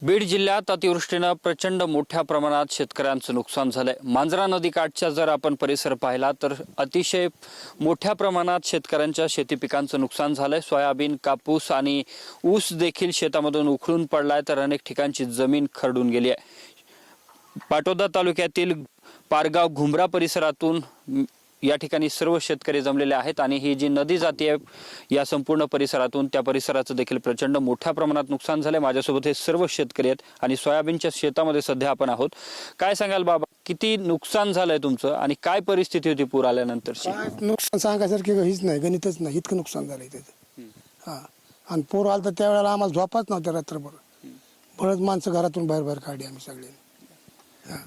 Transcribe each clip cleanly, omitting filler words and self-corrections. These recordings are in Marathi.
बीड जिल्ह्यात अतिवृष्टीनं प्रचंड मोठ्या प्रमाणात शेतकऱ्यांचं नुकसान झालंय। मांजरा नदीकाठचा जर आपण परिसर पाहिला तर अतिशय मोठ्या प्रमाणात शेतकऱ्यांच्या शेती पिकांचं नुकसान झालंय। सोयाबीन, कापूस आणि ऊस देखील शेतामधून उखळून पडलाय, तर अनेक ठिकाणची जमीन खरडून गेली आहे। पाटोदा तालुक्यातील पारगाव घुमरा परिसरातून या ठिकाणी सर्व शेतकरी जमलेले आहेत आणि ही जी नदी जाते या संपूर्ण परिसरातून त्या परिसराचं देखील प्रचंड मोठ्या प्रमाणात नुकसान झालंय। माझ्यासोबत हे सर्व शेतकरी आहेत आणि सोयाबीनच्या शेतामध्ये सध्या आपण आहोत। काय सांगाल बाबा, किती नुकसान झालंय तुमचं आणि काय परिस्थिती होती पूर आल्यानंतरची? नुकसान सांगायसारखं काहीच नाही, गणितच नाही, इतकं नुकसान झालंय त्याचं। हा, आणि पूर आला तर त्यावेळेला आम्हाला झोपाच नव्हत्या रात्रभर। बरंच माणसं घरातून बाहेर बाहेर काढली आम्ही सगळे।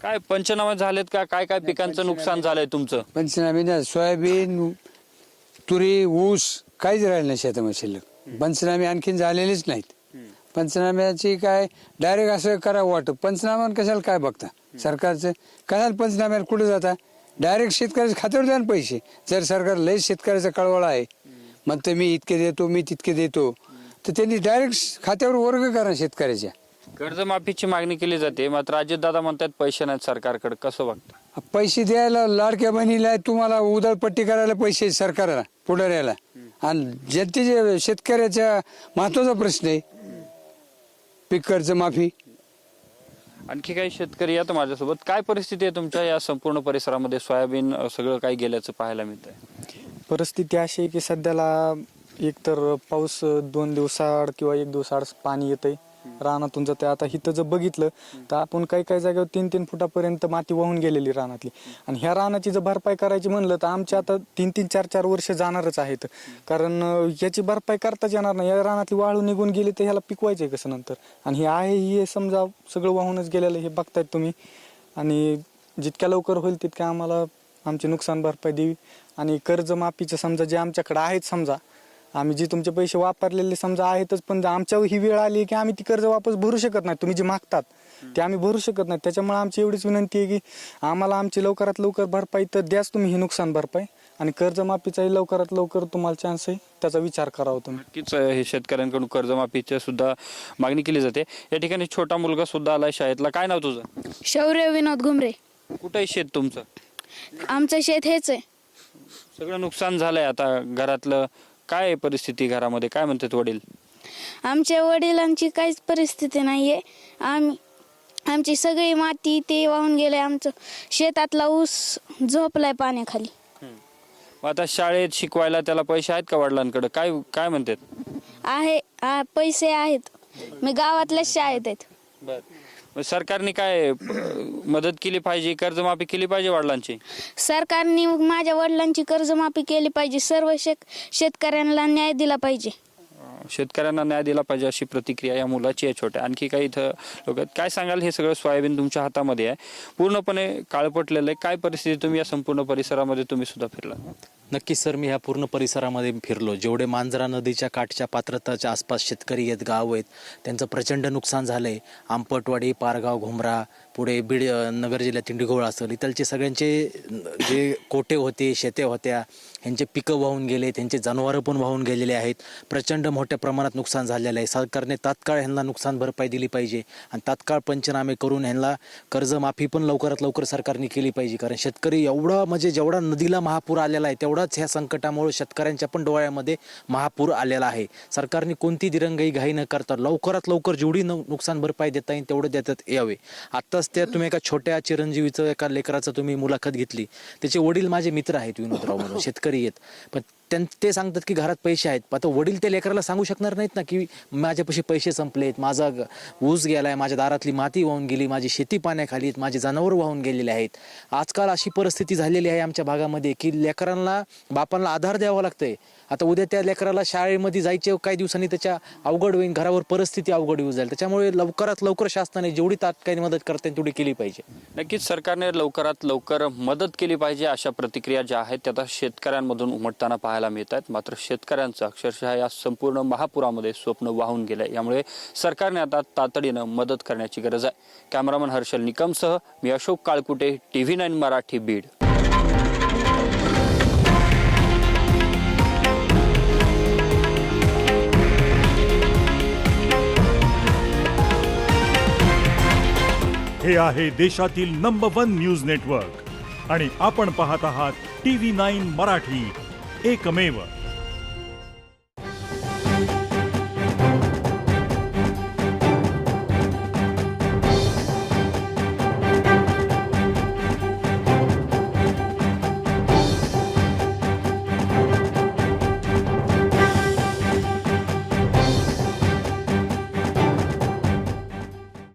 काय पंचनामे झालेत का? काय काय पिकांचं नुकसान झालंय तुमचं? पंचनामे ना, सोयाबीन, तुरी, ऊस काहीच राहिलं नाही शेतामध्ये शिल्लक। पंचनामे आणखीन झालेलेच नाहीत। पंचनाम्याची काय डायरेक्ट असं करावं वाटतं। पंचनामा कशाला काय बघता सरकारचं? कशाला पंचनाम्याला कुठे जाता? डायरेक्ट शेतकऱ्याच्या खात्यावर द्या ना पैसे। जर सरकार लय शेतकऱ्याचा कळवळा आहे, मग तर मी इतके देतो, मी तितके देतो, तर त्यांनी डायरेक्ट खात्यावर वर्ग करा शेतकऱ्याच्या। कर्जमाफीची मागणी केली जाते, मात्र अजितदादा म्हणतात पैसे नाहीत सरकारकडे, कसं बघता? पैसे द्यायला लाडक्या बहिणीला तुम्हाला उधळपट्टी करायला पैसे सरकारला पुढाऱ्याला, आणि जनतेच्या शेतकऱ्याच्या महत्वाचा प्रश्न आहे पीक कर्ज माफी। आणखी काही शेतकरी आहेत माझ्यासोबत। काय परिस्थिती आहे तुमच्या या संपूर्ण परिसरामध्ये? सोयाबीन सगळं काही गेल्याचं पाहायला मिळत आहे। परिस्थिती अशी आहे की सध्याला एकतर पाऊस 2 दिवसाआड किंवा 1 दिवसाआड पाणी येतंय, रानातून जाते। आता इथं जर बघितलं तर आपण काही जागेवर 3-3 फुटापर्यंत माती वाहून गेलेली रानातली, आणि ह्या रानाची जर भरपाई करायची म्हणलं तर आमची आता 3-3, 4-4 वर्ष जाणारच आहेत, कारण याची भरपाई करताच येणार नाही। या रानातली वाळू निघून गेली तर ह्याला पिकवायचंय कसं नंतर? आणि हे आहे हे समजा सगळं वाहूनच गेलेलं हे बघतायत तुम्ही, आणि जितक्या लवकर होईल तितक्या आम्हाला आमची नुकसान भरपाई द्यावी। आणि कर्जमाफीचं समजा जे आमच्याकडे आहेत, समजा आम्ही जे तुमचे पैसे वापरलेले समजा आहेतच, पण आमच्यावर ही वेळ आली की आम्ही ती कर्ज वापस भरू शकत नाही, तुम्ही जे मागतात ते आम्ही भरू शकत नाही। त्याच्यामुळे आमची एवढीच विनंती आहे की आम्हाला आमची लवकरात लवकर भरपाई तर द्याच तुम्ही, ही नुकसान भरपाई, आणि कर्जमाफीचाही लवकरात लवकर तुम्हाला चान्स आहे त्याचा विचार करावा तुम्ही। नक्कीच हे शेतकऱ्यांकडून कर्जमाफीची सुद्धा मागणी केली जाते। या ठिकाणी छोटा मुलगा सुद्धा आलाय शाळेतला। काय नाव तुझं? शौर्य विनोद घुमरे। कुठे आहे शेत तुमचं? आमचं शेत हेच आहे। सगळं नुकसान झालंय आता घरातलं। काय परिस्थिती घरामध्ये, काय म्हणतात वडील? आमच्या वडिलांची काहीच परिस्थिती नाहीये। आमची सगळी माती ते वाहून गेले, आमचं शेतातला ऊस झोपलाय पाण्याखाली। आता शाळेत शिकवायला त्याला पैसे आहेत का वडिलांकडे? काय काय म्हणतात? आहे, पैसे आहेत, मी गावातल्याच शाळेत आहेत। मग सरकारने काय मदत केली पाहिजे, कर्जमाफी केली पाहिजे वडिलांची? सरकारने माझ्या वडिलांची कर्जमाफी केली पाहिजे, सर्व शेतकऱ्यांना न्याय दिला पाहिजे। शेतकऱ्यांना न्याय दिला पाहिजे अशी प्रतिक्रिया या मुलाची आहे छोट्या। आणखी काही इथं लोक आहेत। काय सांगाल, हे सगळं सोयाबीन तुमच्या हातामध्ये आहे, पूर्णपणे काळपटलेलं आहे, काय परिस्थिती? तुम्ही या संपूर्ण परिसरामध्ये तुम्ही सुद्धा फिरला? नक्कीच सर, मी ह्या पूर्ण परिसरामध्ये फिरलो। जेवढे मांजरा नदीच्या काठच्या पात्रताच्या आसपास शेतकरी आहेत, गाव आहेत, त्यांचं प्रचंड नुकसान झालंय। आंपटवाडी, पारगाव, घुमरा, पुढे बीड नगर जिल्ह्यात तिंडीघोळ असेल, इथलचे सगळ्यांचे जे कोटे होते, शेते होत्या, ह्यांचे पिकं वाहून गेले, त्यांचे जनावरं पण वाहून गेलेले आहेत। प्रचंड मोठ्या प्रमाणात नुकसान झालेलं आहे। सरकारने तात्काळ ह्यांना नुकसान भरपाई दिली पाहिजे आणि तात्काळ पंचनामे करून ह्यांना कर्जमाफी पण लवकरात लवकर सरकारने केली पाहिजे, कारण शेतकरी एवढा म्हणजे जेवढा नदीला महापूर आलेला आहे तेवढाच ह्या संकटामुळे शेतकऱ्यांच्या पण डोळ्यामध्ये महापूर आलेला आहे। सरकारने कोणती दिरंगाई घाई न करता लवकरात लवकर जेवढी नुकसान भरपाई देता येईल तेवढं देतात यावे। आत्ताच त्या तुम्ही एका छोट्या चिरंजीवीचं एका लेकराचं तुम्ही मुलाखत घेतली, त्याचे वडील माझे मित्र आहेत, विनोदराव म्हणून शेतकरी आहेत, पण ते सांगतात की घरात पैसे आहेत। आता वडील त्या लेकराला सांगू शकणार नाहीत ना की माझ्यापाशी पैसे संपलेत, माझा ऊस गेलाय, माझ्या दारातली माती वाहून गेली, माझी शेती पाण्याखाली आहेत, माझे जनावर वाहून गेलेले आहेत। आजकाल अशी परिस्थिती झालेली आहे आमच्या भागामध्ये की लेकरांना बापांना आधार द्यावा लागतंय। आता उद्या त्या लेकराला शाळेमध्ये जायचे काही दिवसांनी त्याच्या अवघड होईल, घरावर परिस्थिती अवघड येऊ जाईल। त्याच्यामुळे लवकरात लवकर शासनाने जेवढी तात्काळ मदत करता येईल तेवढी केली पाहिजे। नक्कीच सरकारने लवकरात लवकर मदत केली पाहिजे अशा प्रतिक्रिया ज्या आहेत त्या आता शेतकऱ्यांमधून उमटताना पाहायला मिळत आहेत। मात्र शेतकऱ्यांचं अक्षरशः या संपूर्ण महापुरामध्ये स्वप्न वाहून गेलंय, यामुळे सरकारने आता तातडीनं मदत करण्याची गरज आहे। कॅमेरामन हर्षल निकमसह मी अशोक काळकुटे, TV9 मराठी, बीड। हे आहे देशातील नंबर 1 न्यूज नेटवर्क आणि आपण पाहत आहात TV9 मराठी, एकमेव.